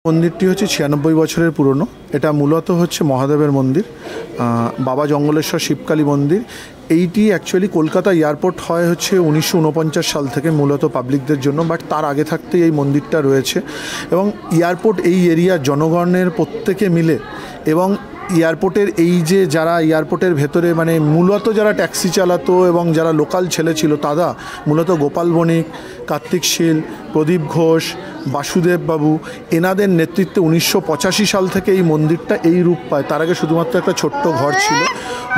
মন্দিরটি হচ্ছে 96 বছরের পুরনো। এটা মূলত হচ্ছে মহাদেবের মন্দির, বাবা জঙ্গলেশ্বর শিবকালী মন্দির। এইটি অ্যাকচুয়ালি কলকাতা এয়ারপোর্ট হয় হচ্ছে 1949 সাল থেকে মূলত পাবলিকদের জন্য, বাট তার আগে থাকতেই এই মন্দিরটা রয়েছে। এবং এয়ারপোর্ট এই এরিয়ার জনগণের প্রত্যেকে মিলে এবং এয়ারপোর্টের এই যে যারা এয়ারপোর্টের ভেতরে মানে মূলত যারা ট্যাক্সি চালাতো এবং যারা লোকাল ছেলে ছিল তারা মূলত গোপাল বণিক, কার্তিক শীল, প্রদীপ ঘোষ, বাসুদেব বাবু এনাদের নেতৃত্বে 1985 সাল থেকে এই মন্দিরটা এই রূপ পায়। তার আগে শুধুমাত্র একটা ছোট্ট ঘর ছিল।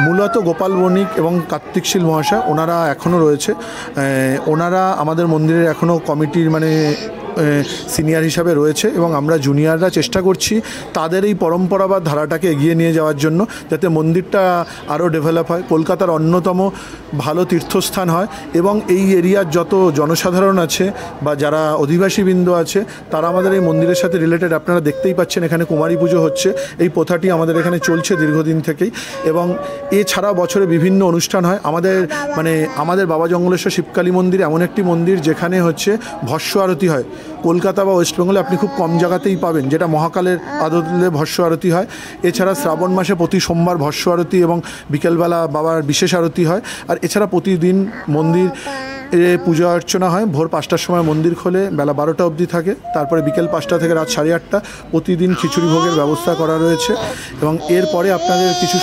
মূলত গোপাল বণিক এবং কার্তিক শীল মহাশয় ওনারা এখনও রয়েছে। ওনারা আমাদের মন্দিরের এখনও কমিটির মানে সিনিয়র হিসাবে রয়েছে এবং আমরা জুনিয়ররা চেষ্টা করছি তাদের এই পরম্পরা বা ধারাটাকে এগিয়ে নিয়ে যাওয়ার জন্য, যাতে মন্দিরটা আরও ডেভেলপ হয়, কলকাতার অন্যতম ভালো তীর্থস্থান হয় এবং এই এরিয়ার যত জনসাধারণ আছে বা যারা অধিবাসীবৃন্দ আছে তারা আমাদের এই মন্দিরের সাথে রিলেটেড। আপনারা দেখতেই পাচ্ছেন এখানে কুমারী পুজো হচ্ছে। এই প্রথাটি আমাদের এখানে চলছে দীর্ঘদিন থেকেই এবং এছাড়া বছরে বিভিন্ন অনুষ্ঠান হয়। আমাদের বাবা জঙ্গলেশ্বর শিবকালী মন্দির এমন একটি মন্দির যেখানে হচ্ছে ভস্য আরতি হয়। কলকাতা বা ওয়েস্টবেঙ্গলে আপনি খুব কম জায়গাতেই পাবেন যেটা মহাকালের আদলে ভস্য আরতি হয়। এছাড়া শ্রাবণ মাসে প্রতি সোমবার ভস্য আরতি এবং বিকেলবেলা বাবার বিশেষ আরতি হয়। আর এছাড়া প্রতিদিন মন্দির পূজা অর্চনা হয়। ভোর 5টার সময় মন্দির খোলে, বেলা 12টা অবধি থাকে। তারপরে বিকেল 5টা থেকে রাত 8:30 প্রতিদিন খিচুড়ি ভোগের ব্যবস্থা করা রয়েছে। এবং এরপরে আপনাদের কিছু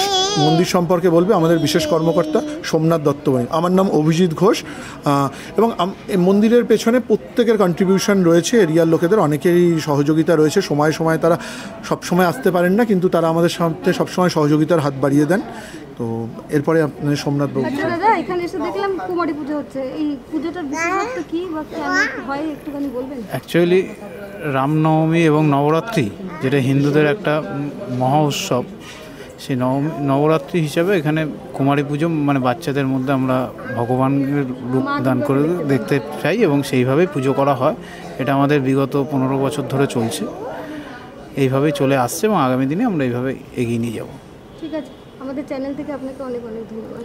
মন্দির সম্পর্কে বলবে আমাদের বিশেষ কর্মকর্তা সোমনাথ দত্তবাণী। আমার নাম অভিজিৎ ঘোষ এবং মন্দিরের পেছনে প্রত্যেকের কন্ট্রিবিউশন রয়েছে। এরিয়ার লোকেদের অনেকেরই সহযোগিতা রয়েছে। সময় সময় তারা সবসময় আসতে পারেন না, কিন্তু তারা আমাদের সাথে সবসময় সহযোগিতার হাত বাড়িয়ে দেন। তো এরপরে আপনাদের সোমনাথ বাবু। আচ্ছা দাদা, এখানে এসে দেখলাম কুমারী পুজো হচ্ছে। এই পুজোটার বিশেষত্ব কি বা কেন হয় একটুখানি বলবেন? অ্যাকচুয়ালি রামনবমী এবং নবরাত্রি যেটা হিন্দুদের একটা মহা উৎসব, সেই নবরাত্রি হিসাবে এখানে কুমারী পুজো মানে বাচ্চাদের মধ্যে আমরা ভগবানের রূপ দান করে দেখতে চাই এবং সেইভাবেই পুজো করা হয়। এটা আমাদের বিগত 15 বছর ধরে চলছে, এইভাবেই চলে আসছে এবং আগামী দিনে আমরা এইভাবে এগিয়ে নিয়ে যাব। ঠিক আছে, আমাদের চ্যানেল থেকে আপনাকে অনেক অনেক ধন্যবাদ।